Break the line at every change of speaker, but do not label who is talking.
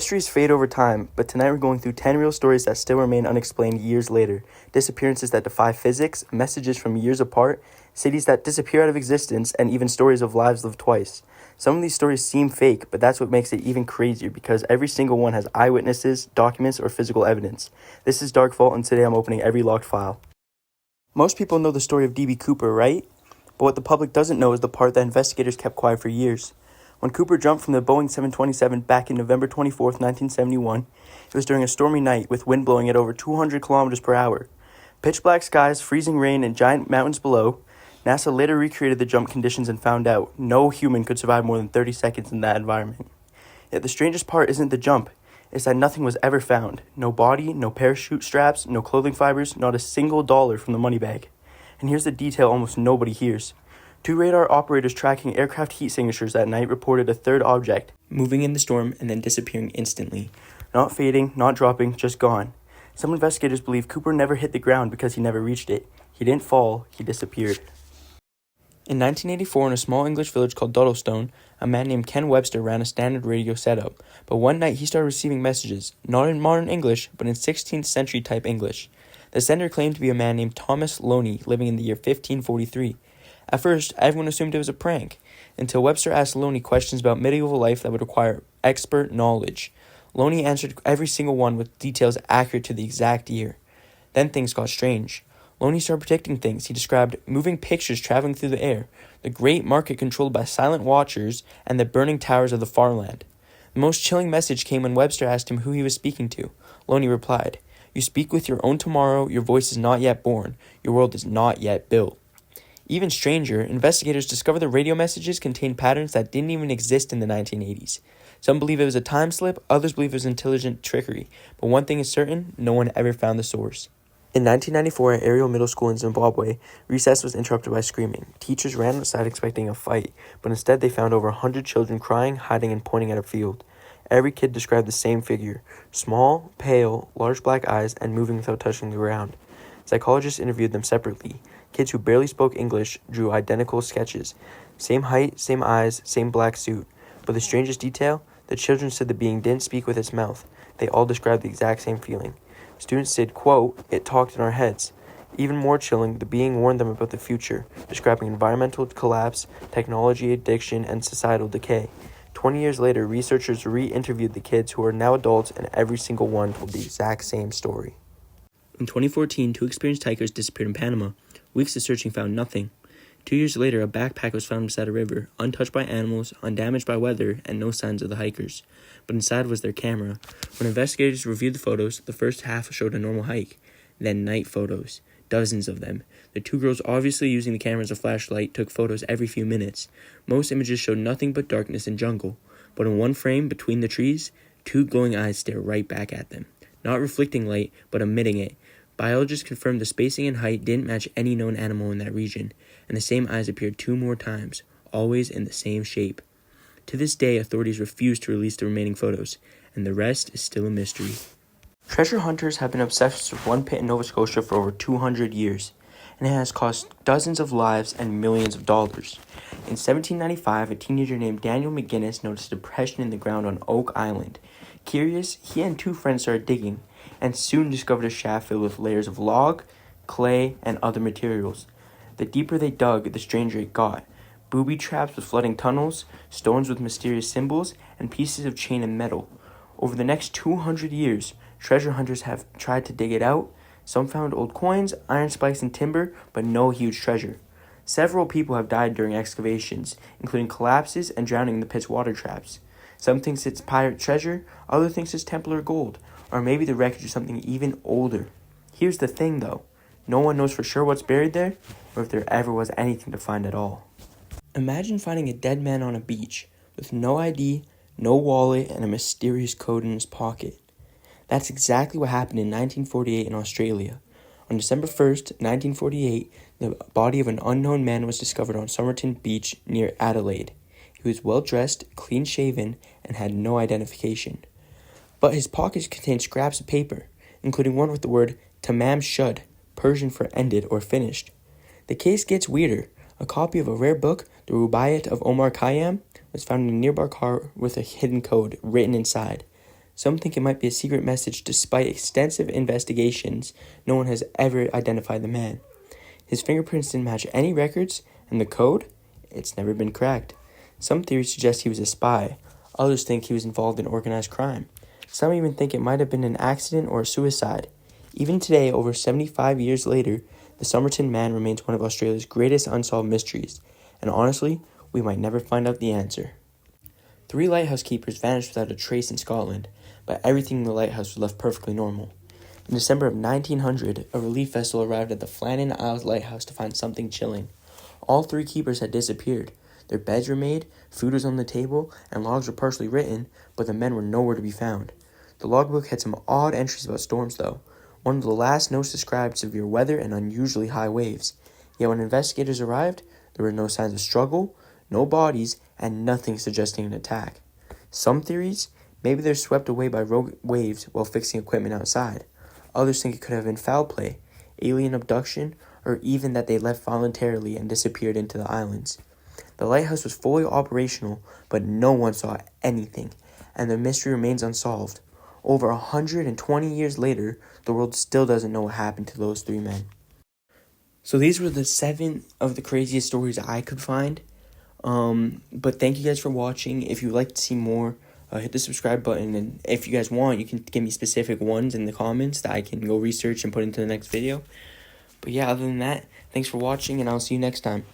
Mysteries fade over time, but tonight we're going through 10 real stories that still remain unexplained years later. Disappearances that defy physics, messages from years apart, cities that disappear out of existence, and even stories of lives lived twice. Some of these stories seem fake, but that's what makes it even crazier because every single one has eyewitnesses, documents, or physical evidence. This is Dark Vault, and today I'm opening every locked file. Most people know the story of D.B. Cooper, right? But what the public doesn't know is the part that investigators kept quiet for years. When Cooper jumped from the Boeing 727 back in November 24, 1971, it was during a stormy night with wind blowing at over 200 kilometers per hour. Pitch black skies, freezing rain, and giant mountains below. NASA later recreated the jump conditions and found out no human could survive more than 30 seconds in that environment. Yet the strangest part isn't the jump, it's that nothing was ever found. No body, no parachute straps, no clothing fibers, not a single dollar from the money bag. And here's the detail almost nobody hears. 2 radar operators tracking aircraft heat signatures that night reported a third object moving in the storm and then disappearing instantly. Not fading, not dropping, just gone. Some investigators believe Cooper never hit the ground because he never reached it. He didn't fall, he disappeared. In 1984, in a small English village called Duddlestone, a man named Ken Webster ran a standard radio setup. But one night he started receiving messages, not in modern English, but in 16th century type English. The sender claimed to be a man named Thomas Loney, living in the year 1543. At first, everyone assumed it was a prank, until Webster asked Loney questions about medieval life that would require expert knowledge. Loney answered every single one with details accurate to the exact year. Then things got strange. Loney started predicting things. He described moving pictures traveling through the air, the great market controlled by silent watchers, and the burning towers of the far land. The most chilling message came when Webster asked him who he was speaking to. Loney replied, "You speak with your own tomorrow, your voice is not yet born, your world is not yet built." Even stranger, investigators discovered the radio messages contained patterns that didn't even exist in the 1980s. Some believe it was a time slip, others believe it was intelligent trickery, but one thing is certain, no one ever found the source. In 1994, at Ariel Middle School in Zimbabwe, recess was interrupted by screaming. Teachers ran outside expecting a fight, but instead they found over 100 children crying, hiding, and pointing at a field. Every kid described the same figure: small, pale, large black eyes, and moving without touching the ground. Psychologists interviewed them separately. Kids who barely spoke English drew identical sketches. Same height, same eyes, same black suit. But the strangest detail? The children said the being didn't speak with its mouth. They all described the exact same feeling. Students said, quote, "It talked in our heads." Even more chilling, the being warned them about the future, describing environmental collapse, technology addiction, and societal decay. 20 years later, researchers re-interviewed the kids who are now adults, and every single one told the exact same story. In 2014, 2 experienced hikers disappeared in Panama. Weeks of searching found nothing. 2 years later, a backpack was found beside a river, untouched by animals, undamaged by weather, and no signs of the hikers. But inside was their camera. When investigators reviewed the photos, the first half showed a normal hike. Then night photos. Dozens of them. The 2 girls, obviously using the camera as a flashlight, took photos every few minutes. Most images showed nothing but darkness and jungle. But in one frame, between the trees, 2 glowing eyes stare right back at them. Not reflecting light, but emitting it. Biologists confirmed the spacing and height didn't match any known animal in that region, and the same eyes appeared 2 more times, always in the same shape. To this day, authorities refuse to release the remaining photos, and the rest is still a mystery. Treasure hunters have been obsessed with one pit in Nova Scotia for over 200 years, and it has cost dozens of lives and millions of dollars. In 1795, a teenager named Daniel McGinnis noticed a depression in the ground on Oak Island. Curious, he and 2 friends started digging, and soon discovered a shaft filled with layers of log, clay, and other materials. The deeper they dug, the stranger it got. Booby traps with flooding tunnels, stones with mysterious symbols, and pieces of chain and metal. Over the next 200 years, treasure hunters have tried to dig it out. Some found old coins, iron spikes, and timber, but no huge treasure. Several people have died during excavations, including collapses and drowning in the pit's water traps. Some thinks it's pirate treasure, others thinks it's Templar gold, or maybe the wreckage is something even older. Here's the thing though, no one knows for sure what's buried there, or if there ever was anything to find at all. Imagine finding a dead man on a beach, with no ID, no wallet, and a mysterious code in his pocket. That's exactly what happened in 1948 in Australia. On December 1st, 1948, the body of an unknown man was discovered on Somerton Beach near Adelaide. He was well-dressed, clean-shaven, and had no identification. But his pockets contained scraps of paper, including one with the word Tamam Shud, Persian for ended or finished. The case gets weirder. A copy of a rare book, the Rubaiyat of Omar Khayyam, was found in a nearby car with a hidden code written inside. Some think it might be a secret message. Despite extensive investigations, no one has ever identified the man. His fingerprints didn't match any records, and the code? It's never been cracked. Some theories suggest he was a spy. Others think he was involved in organized crime. Some even think it might have been an accident or a suicide. Even today, over 75 years later, the Somerton Man remains one of Australia's greatest unsolved mysteries. And honestly, we might never find out the answer. 3 lighthouse keepers vanished without a trace in Scotland, but everything in the lighthouse was left perfectly normal. In December of 1900, a relief vessel arrived at the Flannan Isles lighthouse to find something chilling. All 3 keepers had disappeared. Their beds were made, food was on the table, and logs were partially written, but the men were nowhere to be found. The logbook had some odd entries about storms, though. One of the last notes described severe weather and unusually high waves. Yet when investigators arrived, there were no signs of struggle, no bodies, and nothing suggesting an attack. Some theories, maybe they're swept away by rogue waves while fixing equipment outside. Others think it could have been foul play, alien abduction, or even that they left voluntarily and disappeared into the islands. The lighthouse was fully operational, but no one saw anything, and the mystery remains unsolved. Over 120 years later, the world still doesn't know what happened to those 3 men. So these were the 7 of the craziest stories I could find. But thank you guys for watching. If you'd like to see more, hit the subscribe button, and if you guys want, you can give me specific ones in the comments that I can go research and put into the next video. But yeah, other than that, thanks for watching, and I'll see you next time.